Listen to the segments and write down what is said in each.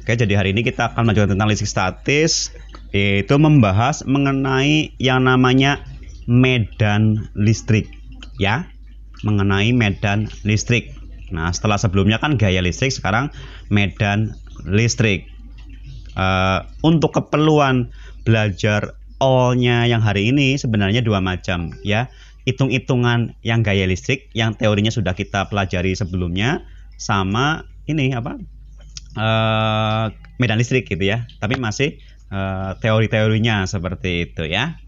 Oke, jadi hari ini kita akan belajar tentang listrik statis, yaitu membahas mengenai yang namanya medan listrik, ya, mengenai medan listrik. Nah, setelah sebelumnya kan gaya listrik, sekarang medan listrik. Untuk keperluan belajar all-nya yang hari ini sebenarnya dua macam, ya. Hitung-hitungan yang gaya listrik, yang teorinya sudah kita pelajari sebelumnya, sama ini apa? Medan listrik gitu ya, tapi masih teori-teorinya seperti itu ya.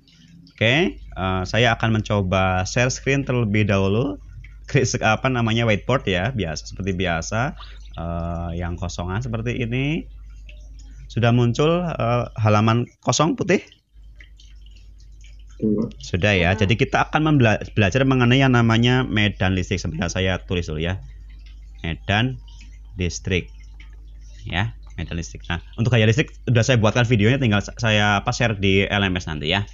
Oke, saya akan mencoba share screen terlebih dahulu, whiteboard ya, seperti biasa, yang kosongan seperti ini. Sudah muncul halaman kosong putih? Sudah ya. Jadi kita akan belajar mengenai yang namanya medan listrik. Sebentar saya tulis dulu ya, medan listrik. Ya, medan listrik. Nah, untuk gaya listrik sudah saya buatkan videonya, tinggal saya share di LMS nanti ya.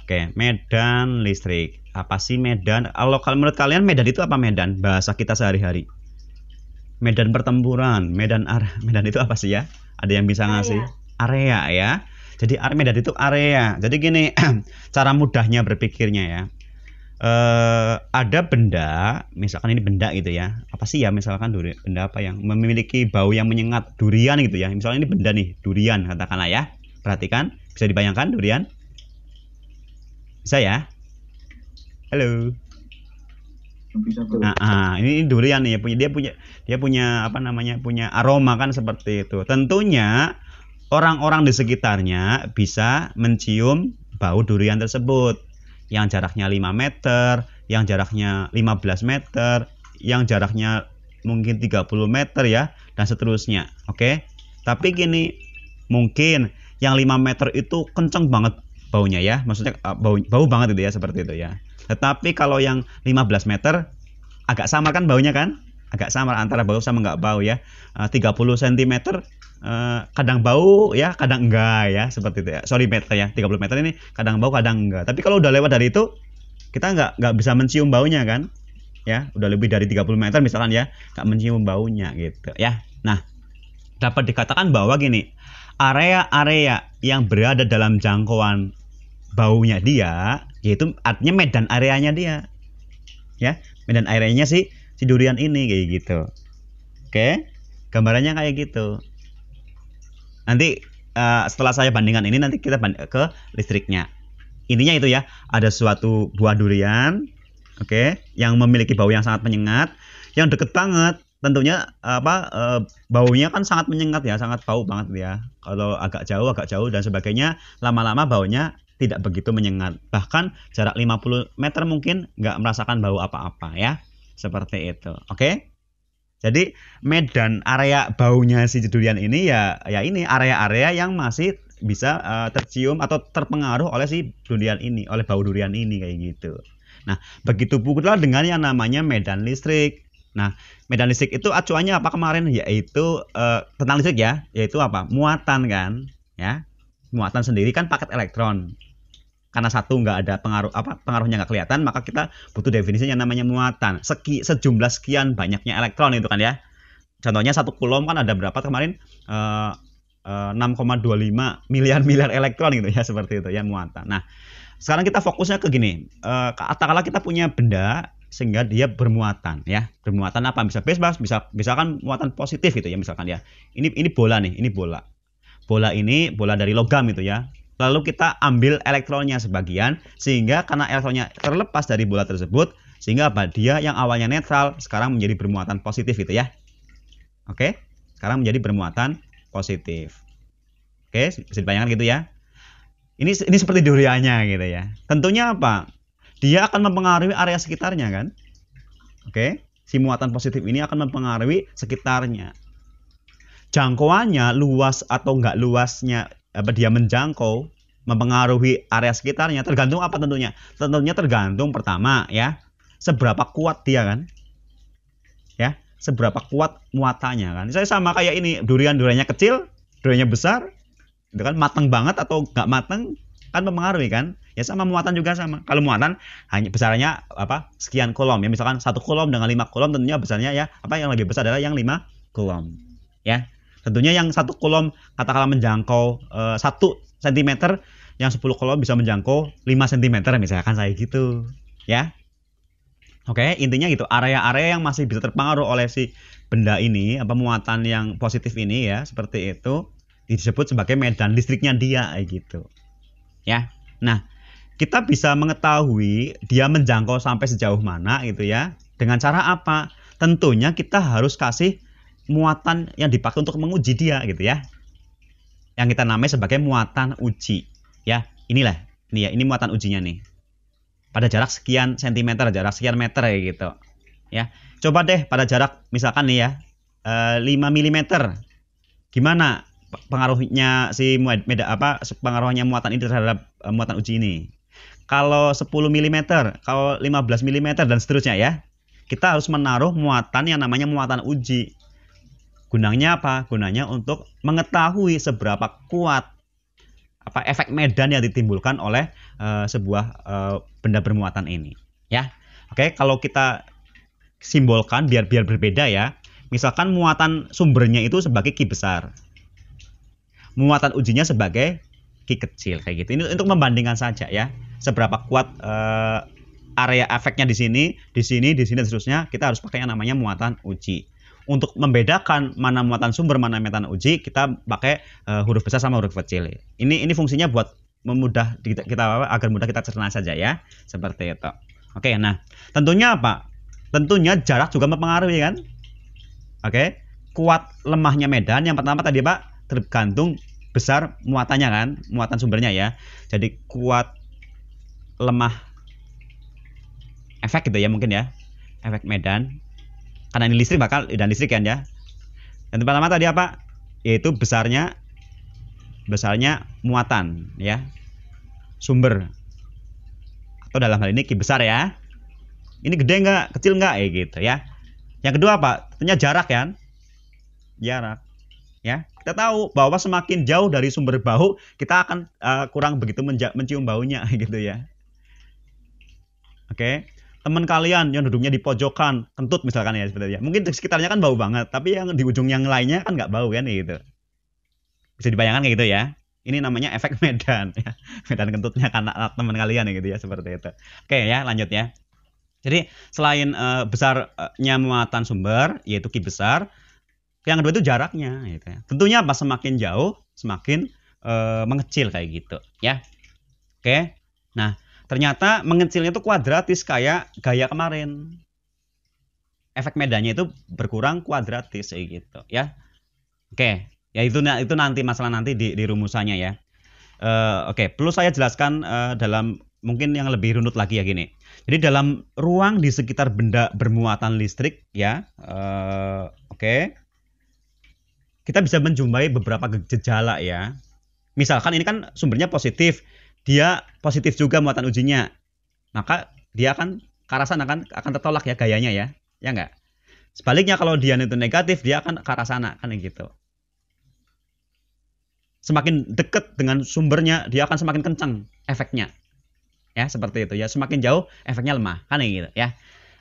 Oke, medan listrik. Apa sih medan? Kalau menurut kalian medan itu apa medan? Bahasa kita sehari-hari. Medan pertempuran, medan itu apa sih ya? Ada yang bisa ngasih? Area ya. Jadi medan itu area. Jadi gini, cara mudahnya berpikirnya ya. Ada benda, misalkan ini benda gitu ya, apa sih ya, misalkan benda apa yang memiliki bau yang menyengat, durian gitu ya, misalnya ini benda nih, durian katakanlah ya. Perhatikan, bisa dibayangkan durian? Bisa ya? Halo. Nah, ini durian nih, dia punya apa namanya, punya aroma kan seperti itu. Tentunya orang-orang di sekitarnya bisa mencium bau durian tersebut, yang jaraknya 5 meter, yang jaraknya 15 meter, yang jaraknya mungkin 30 meter ya, dan seterusnya. Oke. Tapi gini, mungkin yang 5 meter itu kenceng banget baunya ya, maksudnya bau banget itu ya, seperti itu ya. Tetapi kalau yang 15 meter agak samar kan baunya kan? Agak samar antara bau sama nggak bau ya. 30 cm kadang bau ya, kadang enggak ya, seperti itu ya. Sorry meter ya, 30 meter ini kadang bau kadang enggak. Tapi kalau udah lewat dari itu, kita nggak bisa mencium baunya kan? Ya, udah lebih dari 30 meter misalkan ya, nggak mencium baunya gitu ya. Nah, dapat dikatakan bahwa gini, area-area yang berada dalam jangkauan baunya dia, yaitu artinya medan areanya dia. Ya, medan areanya si durian ini kayak gitu. Oke, gambarannya kayak gitu. Nanti setelah saya bandingkan ini, nanti kita ke listriknya. Intinya itu ya, ada suatu buah durian, oke, yang memiliki bau yang sangat menyengat, yang deket banget. Tentunya baunya kan sangat menyengat ya, sangat bau banget ya. Kalau agak jauh dan sebagainya, lama-lama baunya tidak begitu menyengat. Bahkan jarak 50 meter mungkin nggak merasakan bau apa-apa ya. Seperti itu. Oke? Jadi medan area baunya si durian ini ya ini area-area yang masih bisa tercium atau terpengaruh oleh si durian ini, oleh bau durian ini kayak gitu. Nah, begitu pula dengan yang namanya medan listrik. Nah, medan listrik itu acuannya apa kemarin? Yaitu tentang listrik ya, yaitu apa? Muatan kan, ya. Muatan sendiri kan paket elektron. Karena satu nggak ada pengaruhnya nggak kelihatan, maka kita butuh definisi yang namanya muatan. Sejumlah sekian banyaknya elektron itu kan ya. Contohnya 1 kulom kan ada berapa kemarin? 6,25 miliar elektron gitu ya, seperti itu ya, muatan. Nah, sekarang kita fokusnya ke gini. Katakanlah kita punya benda sehingga dia bermuatan ya. Bermuatan apa? Bisa bebas, bisa kan muatan positif gitu ya, misalkan ya. Ini bola nih, ini bola. Bola ini bola dari logam itu ya. Lalu kita ambil elektronnya sebagian, sehingga karena elektronnya terlepas dari bola tersebut, sehingga apa? Dia yang awalnya netral sekarang menjadi bermuatan positif gitu ya. Oke? Sekarang menjadi bermuatan positif. Oke, bisa dibayangkan gitu ya. Ini seperti duriannya gitu ya. Tentunya apa? Dia akan mempengaruhi area sekitarnya kan? Oke? Si muatan positif ini akan mempengaruhi sekitarnya. Jangkauannya luas atau enggak luasnya dia menjangkau, mempengaruhi area sekitarnya, tergantung apa tentunya? Tentunya tergantung pertama ya, seberapa kuat dia kan, ya, seberapa kuat muatannya kan. Saya sama kayak ini, duriannya kecil, duriannya besar, itu kan matang banget atau nggak matang kan mempengaruhi kan. Ya sama muatan juga sama. Kalau muatan hanya besarnya sekian kulom ya, misalkan 1 kulom dengan 5 kulom, tentunya besarnya ya yang lebih besar adalah yang 5 kulom ya. Tentunya yang 1 coulomb katakanlah menjangkau 1 cm, yang 10 coulomb bisa menjangkau 5 cm misalkan saya gitu, ya. Oke, intinya gitu, area-area yang masih bisa terpengaruh oleh si benda ini, muatan yang positif ini ya, seperti itu disebut sebagai medan listriknya dia gitu. Ya. Nah, kita bisa mengetahui dia menjangkau sampai sejauh mana gitu ya. Dengan cara apa? Tentunya kita harus kasih muatan yang dipakai untuk menguji dia gitu ya. Yang kita namai sebagai muatan uji. Ya, inilah. Ini muatan ujinya nih. Pada jarak sekian sentimeter, jarak sekian meter gitu. Ya. Coba deh pada jarak misalkan nih ya 5 mm. Gimana pengaruhnya pengaruhnya muatan ini terhadap muatan uji ini? Kalau 10 mm, kalau 15 mm dan seterusnya ya. Kita harus menaruh muatan yang namanya muatan uji. Gunanya apa? Gunanya untuk mengetahui seberapa kuat efek medan yang ditimbulkan oleh sebuah benda bermuatan ini, ya. Oke, kalau kita simbolkan biar berbeda ya. Misalkan muatan sumbernya itu sebagai Ki besar. Muatan ujinya sebagai Ki kecil kayak gitu. Ini untuk membandingkan saja ya. Seberapa kuat area efeknya di sini, dan seterusnya, kita harus pakai yang namanya muatan uji. Untuk membedakan mana muatan sumber, mana muatan uji, kita pakai huruf besar sama huruf kecil. Ini fungsinya buat memudah kita agar mudah kita cerna saja ya, seperti itu. Oke, nah tentunya apa? Tentunya jarak juga mempengaruhi kan? Oke, kuat lemahnya medan yang pertama tadi Pak tergantung besar muatannya kan, muatan sumbernya ya. Jadi kuat lemah efek gitu ya mungkin ya, efek medan. Karena ini listrik bakal dan listrik kan ya. Dan pertama tadi apa? Yaitu besarnya muatan ya, sumber. Atau dalam hal ini Ki besar ya. Ini gede nggak, kecil nggak gitu ya. Yang kedua apa? Tentunya jarak kan. Jarak. Ya, kita tahu bahwa semakin jauh dari sumber bau, kita akan kurang begitu mencium baunya gitu ya. Oke. Teman kalian yang duduknya di pojokan kentut misalkan ya seperti itu. Mungkin di sekitarnya kan bau banget, tapi yang di ujung yang lainnya kan nggak bau kan gitu. Bisa dibayangkan kayak gitu ya. Ini namanya efek medan ya. Medan kentutnya karena teman kalian gitu ya, seperti itu. Oke ya, lanjut ya. Jadi selain besarnya muatan sumber yaitu Ki besar, yang kedua itu jaraknya gitu ya. Tentunya pas semakin jauh semakin mengecil kayak gitu ya. Oke. Nah, ternyata mengecilnya itu kuadratis kayak gaya kemarin. Efek medannya itu berkurang kuadratis kayak gitu ya. Oke, ya itu nanti masalah nanti di rumusannya ya. Oke, perlu saya jelaskan dalam mungkin yang lebih runut lagi ya gini. Jadi dalam ruang di sekitar benda bermuatan listrik ya. Oke. Kita bisa menjumpai beberapa gejala ya. Misalkan ini kan sumbernya positif, dia positif juga muatan ujinya, maka dia akan ke arah sana akan tertolak ya gayanya ya enggak. Sebaliknya kalau dia itu negatif, dia akan ke arah sana kan gitu. Semakin dekat dengan sumbernya, dia akan semakin kencang efeknya ya, seperti itu ya. Semakin jauh efeknya lemah kan gitu ya.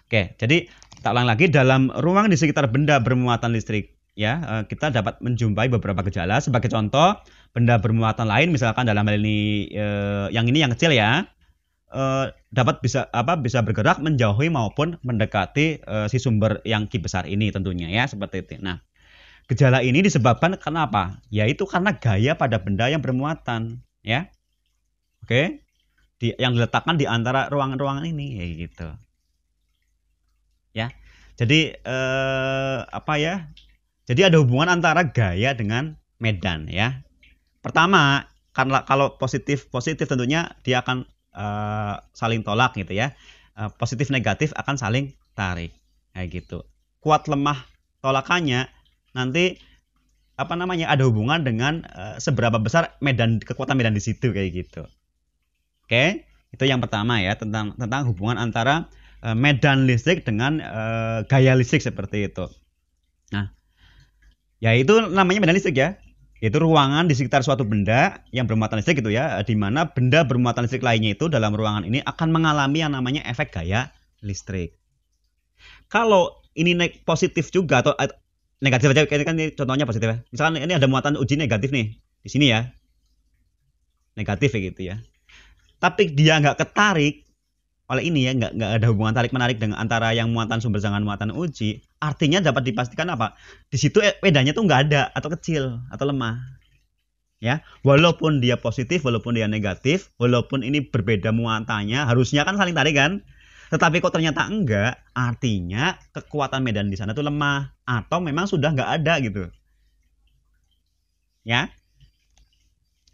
Oke, jadi tak ulang lagi, dalam ruang di sekitar benda bermuatan listrik ya, kita dapat menjumpai beberapa gejala. Sebagai contoh, benda bermuatan lain misalkan dalam hal ini yang kecil ya, dapat bisa bergerak menjauhi maupun mendekati si sumber yang Ki besar ini tentunya ya, seperti itu. Nah, gejala ini disebabkan kenapa? Yaitu karena gaya pada benda yang bermuatan ya. Oke. Yang diletakkan di antara ruangan-ruangan ini ya gitu. Ya. Jadi Jadi ada hubungan antara gaya dengan medan ya. Pertama, karena kalau positif tentunya dia akan saling tolak gitu ya. Positif negatif akan saling tarik kayak gitu. Kuat lemah tolakannya nanti ada hubungan dengan seberapa besar kekuatan medan di situ kayak gitu. Oke, itu yang pertama ya, tentang hubungan antara medan listrik dengan gaya listrik seperti itu. Nah, ya itu namanya medan listrik ya. Itu ruangan di sekitar suatu benda yang bermuatan listrik gitu ya, di mana benda bermuatan listrik lainnya itu dalam ruangan ini akan mengalami yang namanya efek gaya listrik. Kalau ini positif juga negatif aja, ini contohnya positif ya. Misalkan ini ada muatan uji negatif nih di sini ya, negatif ya gitu ya. Tapi dia nggak ketarik oleh ini ya, nggak ada hubungan tarik menarik dengan antara yang muatan sumber dengan muatan uji. Artinya dapat dipastikan apa? Di situ medannya tuh nggak ada atau kecil atau lemah. Ya, walaupun dia positif, walaupun dia negatif, walaupun ini berbeda muatannya, harusnya kan saling tarik kan? Tetapi kok ternyata enggak, artinya kekuatan medan di sana tuh lemah atau memang sudah nggak ada gitu. Ya,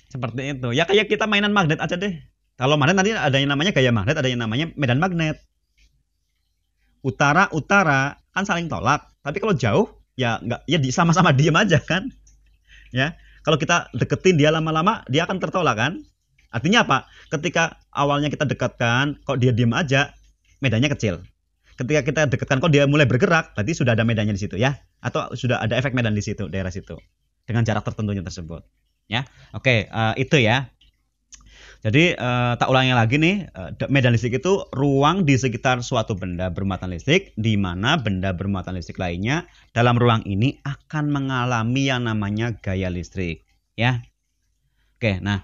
seperti itu. Ya kayak kita mainan magnet aja deh. Kalau magnet nanti ada yang namanya gaya magnet, ada yang namanya medan magnet. Utara kan saling tolak, tapi kalau jauh ya nggak, ya sama-sama diem aja kan? Ya. Kalau kita deketin dia lama-lama, dia akan tertolak kan? Artinya apa? Ketika awalnya kita dekatkan, kok dia diem aja, medannya kecil. Ketika kita dekatkan, kok dia mulai bergerak, berarti sudah ada medannya di situ ya, atau sudah ada efek medan di situ, daerah situ, dengan jarak tertentunya tersebut. Ya, oke, itu ya. Jadi tak ulangi lagi nih, medan listrik itu ruang di sekitar suatu benda bermuatan listrik, di mana benda bermuatan listrik lainnya dalam ruang ini akan mengalami yang namanya gaya listrik. Ya, oke. Nah,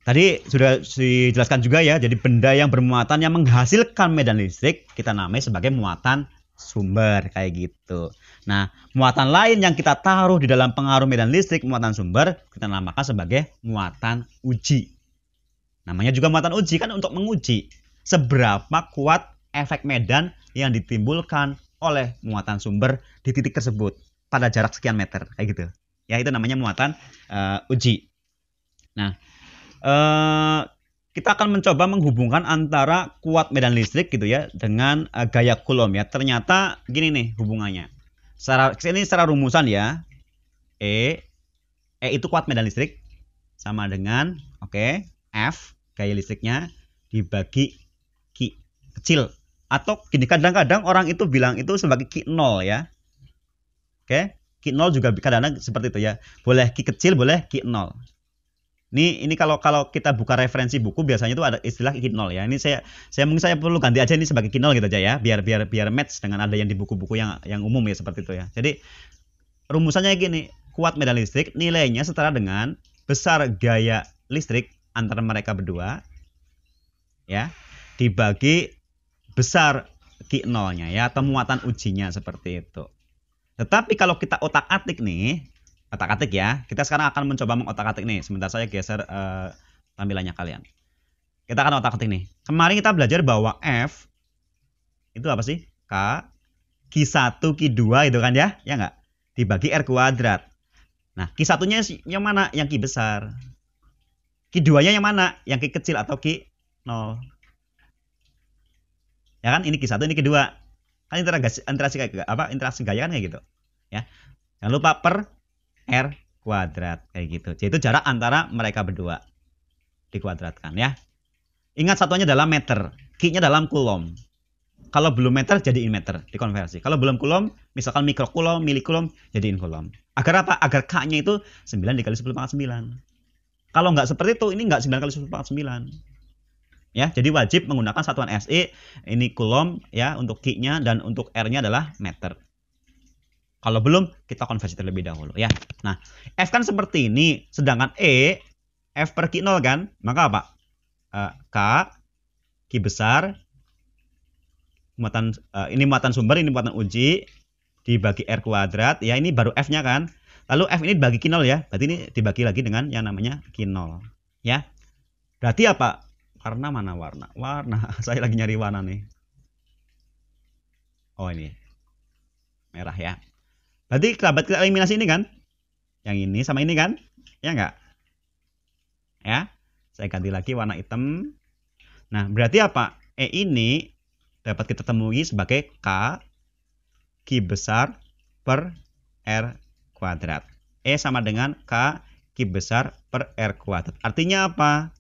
tadi sudah dijelaskan juga ya. Jadi benda yang bermuatan yang menghasilkan medan listrik kita namai sebagai muatan sumber kayak gitu. Nah, muatan lain yang kita taruh di dalam pengaruh medan listrik muatan sumber kita namakan sebagai muatan uji. Namanya juga muatan uji kan untuk menguji seberapa kuat efek medan yang ditimbulkan oleh muatan sumber di titik tersebut pada jarak sekian meter kayak gitu. Ya itu namanya muatan uji. Nah, kita akan mencoba menghubungkan antara kuat medan listrik gitu ya dengan gaya Coulomb ya. Ternyata gini nih hubungannya. Secara rumusan ya. E itu kuat medan listrik sama dengan F gaya listriknya dibagi Q kecil, atau gini kadang-kadang orang itu bilang itu sebagai Q0 ya. Q0 juga kadang-kadang seperti itu ya. Boleh Q kecil, boleh Q0. Ini kalau kita buka referensi buku biasanya itu ada istilah Q0 ya. Ini mungkin saya perlu ganti aja ini sebagai Q0 gitu aja ya, biar match dengan ada yang di buku-buku yang umum ya seperti itu ya. Jadi rumusannya gini, kuat medan listrik nilainya setara dengan besar gaya listrik antara mereka berdua ya dibagi besar Q0-nya ya, atau muatan ujinya seperti itu. Tetapi kalau kita otak-atik nih, otak-atik ya, kita sekarang akan mencoba mengotak-atik nih. Sebentar saya geser tampilannya kalian. Kita akan otak-atik nih. Kemarin kita belajar bahwa F itu apa sih? K Q1 Q2 itu kan ya, ya nggak? Dibagi R kuadrat. Nah, Q1-nya yang mana? Yang Q besar. Q2-nya yang mana? Yang Q kecil atau Q0. Ya kan? Ini Q1, ini Q2. Kan interaksi gaya kan kayak gitu. Ya. Jangan lupa per R kuadrat kayak gitu. Jadi itu jarak antara mereka berdua dikuadratkan ya. Ingat satuannya dalam meter, Q-nya dalam Coulomb. Kalau belum meter jadiin meter, dikonversi. Kalau belum Coulomb, misalkan mikrocoulomb, milicoulomb, jadiin Coulomb. Agar apa? Agar K-nya itu 9 dikali 10 pangkat 9. Kalau nggak seperti itu, ini nggak 9 kali 10 pangkat 9. Ya, jadi wajib menggunakan satuan SI, ini Coulomb ya untuk Q-nya, dan untuk R-nya adalah meter. Kalau belum, kita konversi terlebih dahulu ya. Nah, F kan seperti ini, sedangkan E, F per Q0 kan, maka apa? K, Q besar, ini muatan sumber, ini muatan uji, dibagi R kuadrat, ya ini baru F-nya kan. Lalu F ini dibagi Q0 ya, berarti ini dibagi lagi dengan yang namanya Q0 ya. Berarti apa? Karena mana warna? Saya lagi nyari warna nih. Oh ini merah ya. Berarti kerabat kita eliminasi ini kan? Yang ini sama ini kan? Ya enggak? Ya. Saya ganti lagi warna hitam. Nah, berarti apa? E ini dapat kita temui sebagai K Q besar per R kuadrat. E sama dengan K Q besar per R kuadrat. Artinya apa?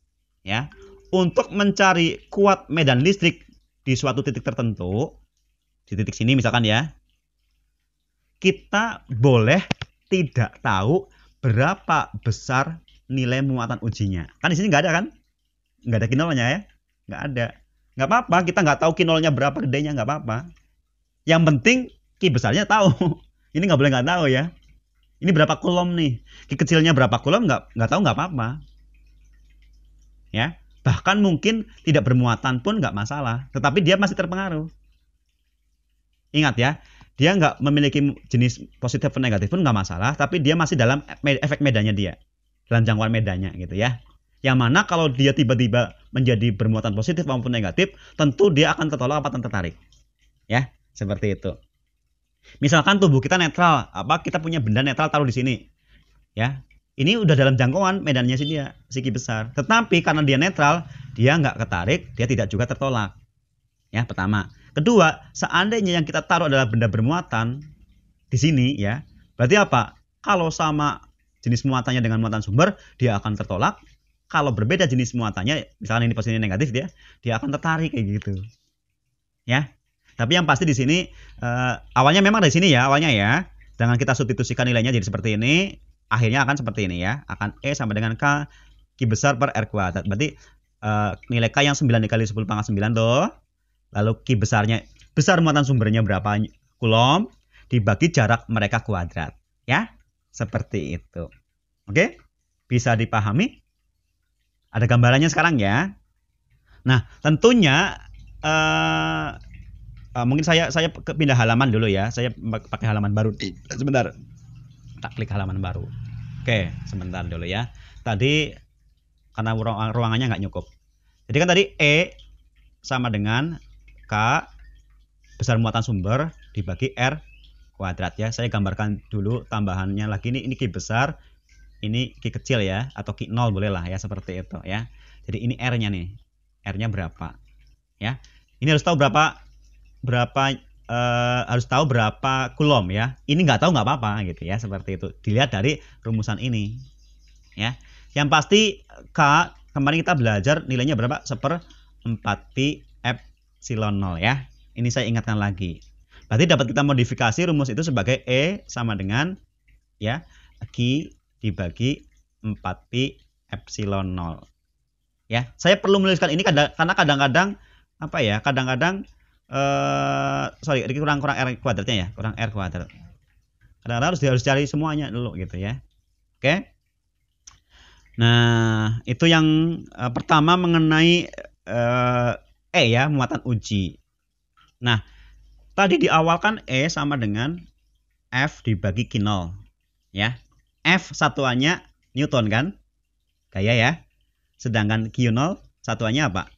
Ya. Untuk mencari kuat medan listrik di suatu titik tertentu, di titik sini misalkan ya, kita boleh tidak tahu berapa besar nilai muatan ujinya. Kan di sini nggak ada kan? Nggak ada Q0-nya ya? Nggak ada. Nggak apa-apa, kita nggak tahu Q0-nya berapa gedenya, nggak apa-apa. Yang penting Q besarnya tahu. Ini nggak boleh nggak tahu ya. Ini berapa kulom nih? Ki kecilnya berapa kulom nggak tahu nggak apa-apa. Ya, bahkan mungkin tidak bermuatan pun nggak masalah. Tetapi dia masih terpengaruh. Ingat ya, dia nggak memiliki jenis positif atau negatif pun nggak masalah. Tapi dia masih dalam efek medannya dia, dalam jangkauan medannya gitu ya. Yang mana kalau dia tiba-tiba menjadi bermuatan positif maupun negatif, tentu dia akan tertolak atau tertarik. Ya, seperti itu. Misalkan tubuh kita netral, kita punya benda netral taruh di sini. Ya. Ini udah dalam jangkauan medannya si dia, si Ki besar. Tetapi karena dia netral, dia nggak ketarik, dia tidak juga tertolak. Ya, pertama. Kedua, seandainya yang kita taruh adalah benda bermuatan di sini ya, berarti apa? Kalau sama jenis muatannya dengan muatan sumber, dia akan tertolak. Kalau berbeda jenis muatannya, misalnya ini posisinya negatif dia akan tertarik kayak gitu. Ya. Tapi yang pasti di sini awalnya memang dari sini ya, awalnya ya. Dengan kita substitusikan nilainya jadi seperti ini, akhirnya akan seperti ini ya. Akan E sama dengan K Ki besar per R kuadrat. Berarti nilai K yang 9 dikali 10 pangkat 9 tuh. Lalu Ki besarnya, besar muatan sumbernya berapa kulom dibagi jarak mereka kuadrat. Ya, seperti itu. Oke? Bisa dipahami? Ada gambarannya sekarang ya. Nah, tentunya mungkin saya pindah halaman dulu ya. Saya pakai halaman baru. Sebentar. Tak klik halaman baru. Oke, sebentar dulu ya. Tadi karena ruangannya nggak cukup. Jadi kan tadi E sama dengan K besar muatan sumber dibagi R kuadrat ya. Saya gambarkan dulu tambahannya lagi. Ini Ki besar, ini Ki kecil ya, atau Ki 0 boleh lah ya, seperti itu ya. Jadi ini R-nya nih. R-nya berapa? Ya. Ini harus tahu berapa kulom ya. Ini nggak tahu nggak apa-apa gitu ya, seperti itu. Dilihat dari rumusan ini. Ya. Yang pasti K kemarin kita belajar nilainya berapa? 1/4 pi epsilon 0 ya. Ini saya ingatkan lagi. Berarti dapat kita modifikasi rumus itu sebagai E sama dengan ya Q dibagi 4 pi epsilon 0. Ya, saya perlu menuliskan ini karena kadang-kadang kurang R kuadratnya ya, kurang R kuadrat. Kadang-kadang harus cari semuanya dulu gitu ya. Oke. Nah, itu yang pertama mengenai E ya, muatan uji. Nah, tadi di awal kan E sama dengan F dibagi Q0 ya. F satuannya Newton kan? Gaya ya. Sedangkan Q0 satuannya apa?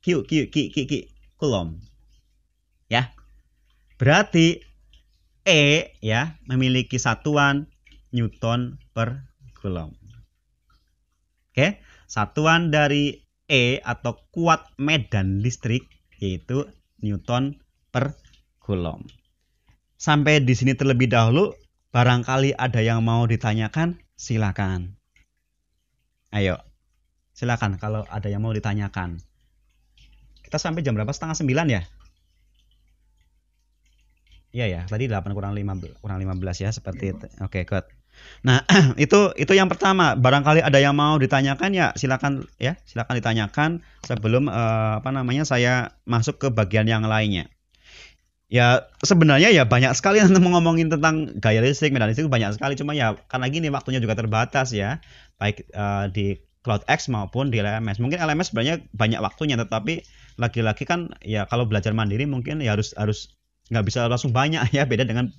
Q Coulomb. Ya. Berarti E ya memiliki satuan Newton per Coulomb. Oke, satuan dari E atau kuat medan listrik yaitu Newton per Coulomb. Sampai di sini terlebih dahulu. Barangkali ada yang mau ditanyakan, silakan. Ayo, silakan kalau ada yang mau ditanyakan. Kita sampai jam berapa? 8:30 ya? Iya ya, tadi 8 kurang 15 ya, seperti itu. Oke, good. Nah, itu yang pertama. Barangkali ada yang mau ditanyakan ya, silakan ditanyakan sebelum saya masuk ke bagian yang lainnya. Ya sebenarnya ya banyak sekali untuk ngomongin tentang gaya listrik, medan listrik banyak sekali, cuma ya karena gini waktunya juga terbatas ya, baik di CloudX maupun di LMS. Mungkin LMS sebenarnya banyak waktunya, tetapi lagi-lagi kan ya kalau belajar mandiri mungkin ya harus nggak bisa langsung banyak ya, beda dengan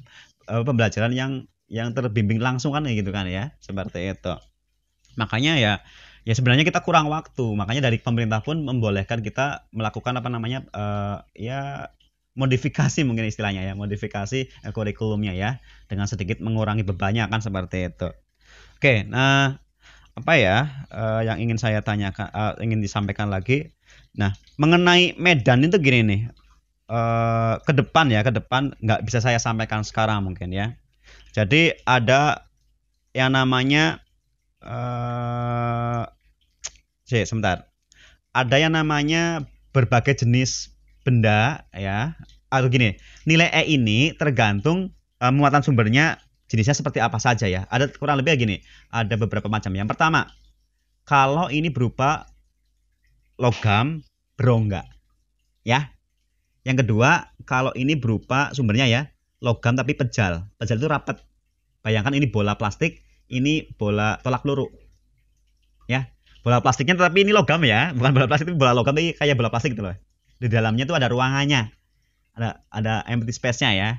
pembelajaran yang terbimbing langsung kan gitu kan ya, seperti itu. Makanya ya sebenarnya kita kurang waktu, makanya dari pemerintah pun membolehkan kita melakukan modifikasi mungkin istilahnya ya, modifikasi kurikulumnya ya, dengan sedikit mengurangi bebannya kan, seperti itu. Oke, nah yang ingin saya tanyakan, ingin disampaikan lagi. Nah, mengenai medan itu gini nih, ke depan nggak bisa saya sampaikan sekarang mungkin ya. Jadi ada yang namanya sebentar. Ada yang namanya berbagai jenis benda ya, atau gini, nilai E ini tergantung muatan sumbernya jenisnya seperti apa saja ya. Ada kurang lebih gini, ada beberapa macam. Yang pertama, kalau ini berupa logam berongga ya. Yang kedua, kalau ini berupa sumbernya ya logam tapi pejal. Pejal itu rapat. Bayangkan ini bola plastik, ini bola tolak peluru. Ya. Bola plastiknya tapi ini logam ya, bukan bola plastik, itu bola logam tapi kayak bola plastik gitu loh. Di dalamnya tuh ada ruangannya. Ada empty space-nya ya.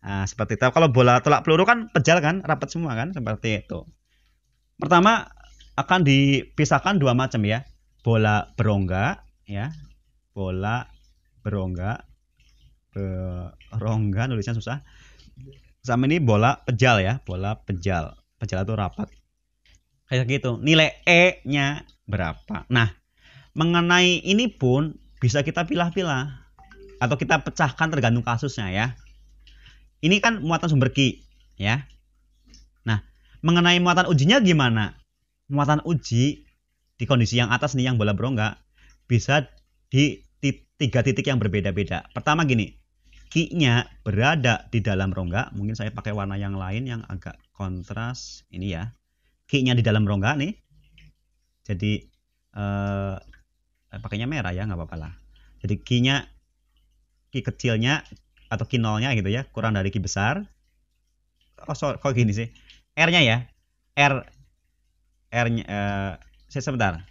Nah, seperti itu. Kalau bola tolak peluru kan pejal kan, rapat semua kan, seperti itu. Pertama akan dipisahkan dua macam ya. Bola berongga ya. Bola berongga. Berongga nulisnya susah. Sama ini bola pejal ya, bola pejal. Pejal itu rapat. Kayak gitu. Nilai E-nya berapa? Nah, mengenai ini pun bisa kita pilah-pilah atau kita pecahkan tergantung kasusnya ya. Ini kan muatan sumber Ki ya. Nah, mengenai muatan ujinya gimana? Muatan uji di kondisi yang atas nih yang bola berongga bisa di 3 titik yang berbeda-beda. Pertama gini, Ki-nya berada di dalam rongga. Mungkin saya pakai warna yang lain yang agak kontras. Ini ya. Ki-nya di dalam rongga nih. Jadi pakainya merah ya, nggak apa-apa lah. Jadi Ki-nya, Ki kecilnya atau Ki nolnya gitu ya, kurang dari Ki besar. Kok gini sih? R-nya ya. R-nya saya sebentar.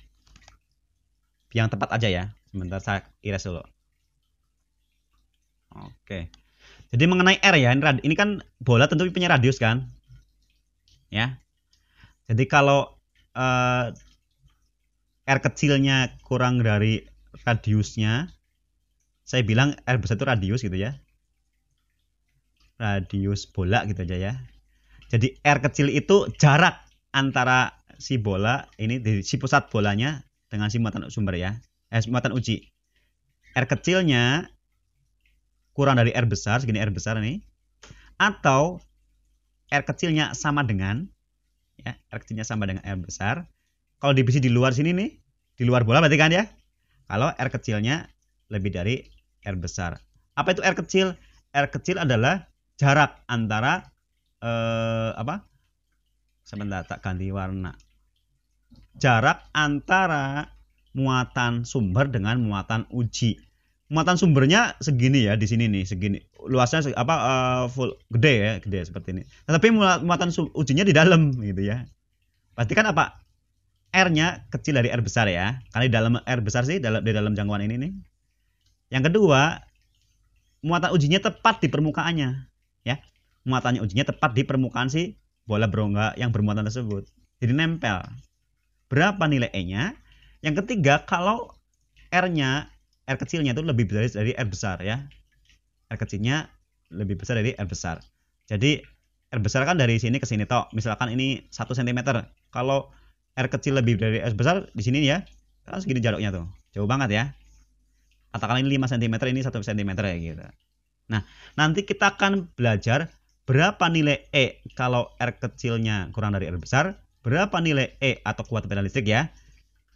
Yang tepat aja ya. Sebentar saya iris dulu. Oke. Jadi mengenai R ya, ini kan bola tentu punya radius kan? Ya. Jadi kalau R kecilnya kurang dari radiusnya, saya bilang R besar itu radius gitu ya. Radius bola gitu aja ya. Jadi R kecil itu jarak antara si bola ini, si pusat bolanya dengan si muatan sumber ya. Muatan uji. R kecilnya kurang dari R besar, segini R besar nih. Atau R kecilnya sama dengan ya, R kecilnya sama dengan R besar. Kalau divisi di luar sini nih, di luar bola berarti kan ya. Kalau R kecilnya lebih dari R besar. Apa itu R kecil? R kecil adalah jarak antara sebentar tak ganti warna. Jarak antara muatan sumber dengan muatan uji. Muatan sumbernya segini ya, di sini nih, segini. Luasnya full gede ya, gede seperti ini. Nah, tapi muatan ujinya di dalam gitu ya. Berarti kan apa? R-nya kecil dari R besar ya. Karena di dalam R besar sih di dalam jangkauan ini nih. Yang kedua, muatan ujinya tepat di permukaannya ya. Muatannya ujinya tepat di permukaan si bola berongga yang bermuatan tersebut. Jadi nempel. Berapa nilai E-nya? Yang ketiga, kalau R kecilnya itu lebih besar dari R besar ya. R kecilnya lebih besar dari R besar. Jadi R besar kan dari sini ke sini toh. Misalkan ini 1 cm. Kalau R kecil lebih dari R besar di sini ya. Kan segini jaraknya tuh. Jauh banget ya. Katakan ini 5 cm, ini 1 cm ya gitu. Nah, nanti kita akan belajar berapa nilai E kalau R kecilnya kurang dari R besar. Berapa nilai E atau kuat tegangan listrik ya.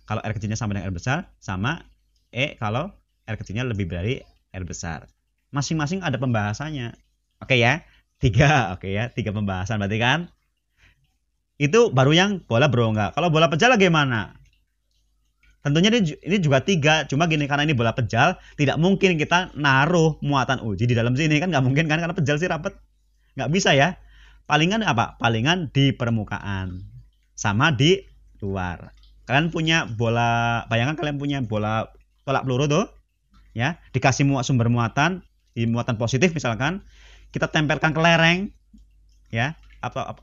Kalau R kecilnya sama dengan R besar, sama E kalau R kecilnya lebih dari R besar. Masing-masing ada pembahasannya. Oke ya, 3 pembahasan berarti kan. Itu baru yang bola berongga. Kalau bola pejal gimana? Tentunya ini juga 3, cuma gini, karena ini bola pejal, tidak mungkin kita naruh muatan uji di dalam sini kan, nggak mungkin kan, karena pejal sih rapat, nggak bisa ya. Palingan apa? Palingan di permukaan, sama di luar. Kalian punya bola, bayangkan kalian punya bola tolak peluru tuh, ya, dikasih sumber muatan, di muatan positif misalkan, kita tempelkan ke lereng, ya,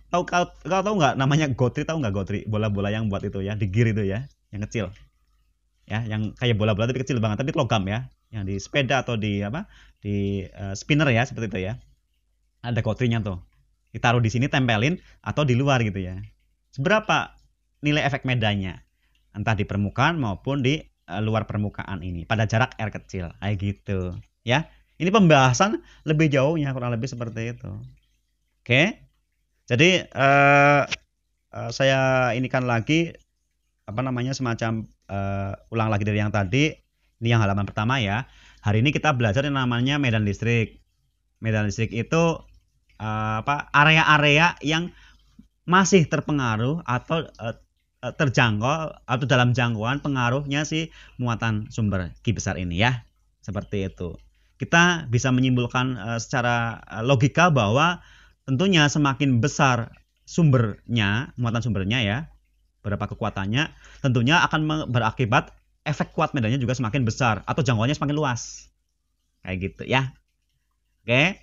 tahu nggak namanya gotri, tahu nggak gotri, bola-bola yang buat itu ya, di gear itu ya, yang kecil, ya, yang kayak bola-bola tapi kecil banget, tapi logam ya, yang di sepeda atau di spinner ya, seperti itu ya, ada gotrinya tuh, ditaruh di sini, tempelin atau di luar gitu ya. Seberapa nilai efek medanya? Entah di permukaan maupun di luar permukaan ini pada jarak R kecil, kayak gitu ya. Ini pembahasan lebih jauhnya kurang lebih seperti itu. Oke, jadi saya inikan lagi semacam ulang lagi dari yang tadi. Ini yang halaman pertama ya. Hari ini kita belajar yang namanya medan listrik. Medan listrik itu area-area yang masih terpengaruh atau terjangkau atau dalam jangkauan pengaruhnya si muatan sumber Ki besar ini ya. Seperti itu. kita bisa menyimpulkan secara logika bahwa tentunya semakin besar sumbernya, muatan sumbernya ya, berapa kekuatannya, tentunya akan berakibat efek kuat medannya juga semakin besar atau jangkauannya semakin luas. Kayak gitu ya. Oke.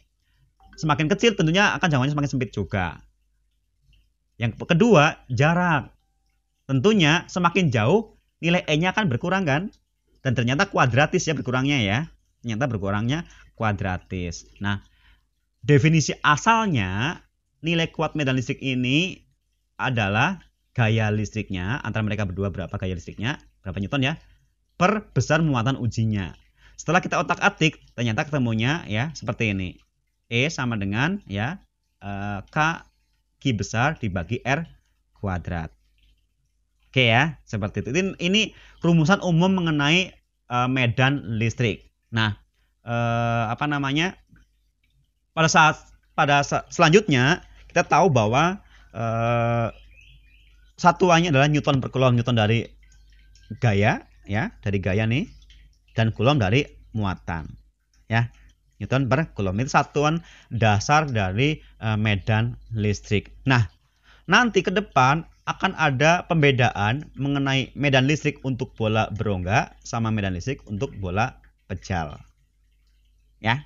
Semakin kecil tentunya akan jangkauannya semakin sempit juga. Yang kedua, jarak. Tentunya semakin jauh nilai E-nya akan berkurang kan? Dan ternyata kuadratis ya berkurangnya ya. Ternyata berkurangnya kuadratis. Nah, definisi asalnya nilai kuat medan listrik ini adalah gaya listriknya, antara mereka berdua berapa gaya listriknya, berapa newton ya, per besar muatan ujinya. Setelah kita otak-atik, ternyata ketemunya ya seperti ini. E sama dengan ya K Q besar dibagi R kuadrat. Oke ya, seperti itu. Ini rumusan umum mengenai medan listrik. Nah, apa namanya? Pada selanjutnya kita tahu bahwa satuannya adalah newton per coulomb, newton dari gaya ya, dari gaya nih, dan coulomb dari muatan ya. Newton per coulomb itu satuan dasar dari medan listrik. Nah, nanti ke depan akan ada pembedaan mengenai medan listrik untuk bola berongga sama medan listrik untuk bola pejal. Ya.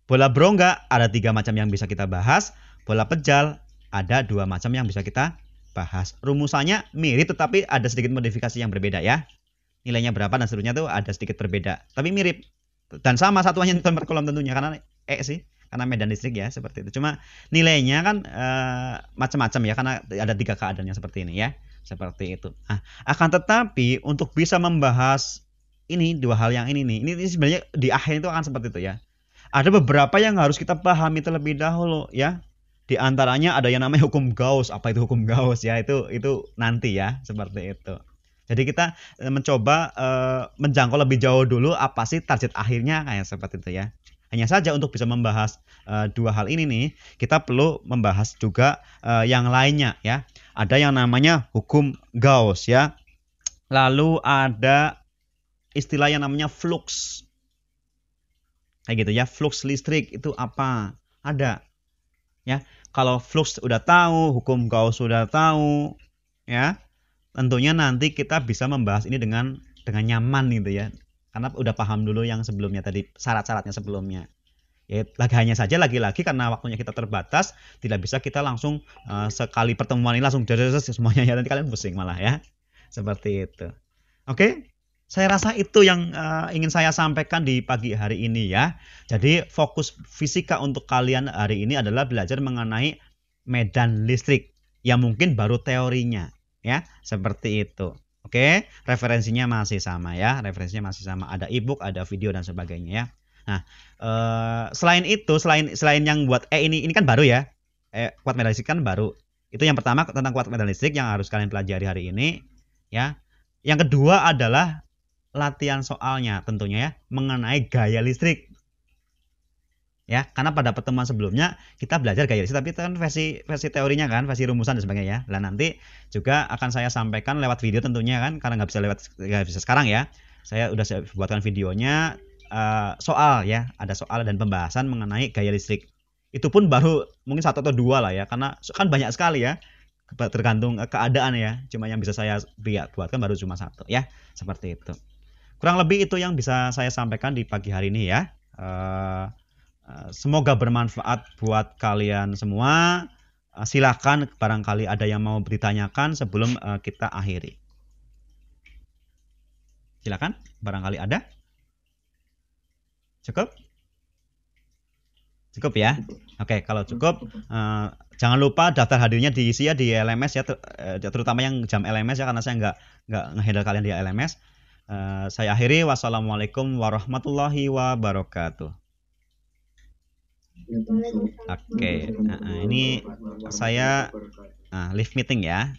Bola berongga ada 3 macam yang bisa kita bahas, bola pejal ada 2 macam yang bisa kita bahas. Rumusannya mirip tetapi ada sedikit modifikasi yang berbeda ya. Nilainya berapa dan seterusnya tuh ada sedikit berbeda, tapi mirip. Dan sama satuannya newton per coulomb tentunya karena sih, karena medan listrik ya seperti itu. Cuma nilainya kan macam-macam ya karena ada 3 keadaannya seperti ini ya. Seperti itu. Nah, akan tetapi untuk bisa membahas ini 2 hal yang ini nih, ini sebenarnya di akhir itu akan seperti itu ya. Ada beberapa yang harus kita pahami terlebih dahulu ya. Di antaranya ada yang namanya hukum Gauss. Apa itu hukum Gauss ya? Itu nanti ya, seperti itu. Jadi kita mencoba menjangkau lebih jauh dulu apa sih target akhirnya kayak seperti itu ya. Hanya saja untuk bisa membahas 2 hal ini nih, kita perlu membahas juga yang lainnya ya. Ada yang namanya hukum Gauss ya. Lalu ada istilah yang namanya flux. Kayak gitu ya, flux listrik itu apa? Ada. Ya, kalau flux udah tahu, hukum Gauss sudah tahu, ya. Tentunya nanti kita bisa membahas ini dengan nyaman gitu ya. Karena udah paham dulu yang sebelumnya tadi, syarat-syaratnya sebelumnya. Ya, hanya saja lagi-lagi karena waktunya kita terbatas, tidak bisa kita langsung sekali pertemuan ini langsung semuanya ya, nanti kalian pusing malah ya. Seperti itu. Oke? Saya rasa itu yang ingin saya sampaikan di pagi hari ini ya. Jadi fokus fisika untuk kalian hari ini adalah belajar mengenai medan listrik yang mungkin baru teorinya ya, seperti itu. Oke, referensinya masih sama ya, referensinya masih sama. Ada e-book, ada video dan sebagainya ya. Nah, selain itu, selain yang buat ini kan baru ya. Kuat medan listrik kan baru. Itu yang pertama tentang kuat medan listrik yang harus kalian pelajari hari ini ya. Yang kedua adalah latihan soalnya tentunya ya mengenai gaya listrik. Ya, karena pada pertemuan sebelumnya kita belajar gaya listrik tapi itu kan versi teorinya kan, versi rumusan dan sebagainya ya. Dan nanti juga akan saya sampaikan lewat video tentunya kan, karena nggak bisa sekarang ya. Saya udah buatkan videonya soal ya, ada soal dan pembahasan mengenai gaya listrik. Itu pun baru mungkin 1 atau 2 lah ya, karena kan banyak sekali ya. Tergantung keadaan ya. Cuma yang bisa saya buatkan baru cuma 1 ya. Seperti itu. Kurang lebih itu yang bisa saya sampaikan di pagi hari ini ya. Semoga bermanfaat buat kalian semua. Silakan barangkali ada yang mau ditanyakan sebelum kita akhiri. Silakan, barangkali ada. Cukup? Cukup ya. Oke, kalau cukup jangan lupa daftar hadirnya diisi ya di LMS ya, terutama yang jam LMS ya, karena saya nggak nge-handle kalian di LMS. Saya akhiri. Wassalamualaikum warahmatullahi wabarakatuh. Oke, ini saya live meeting ya.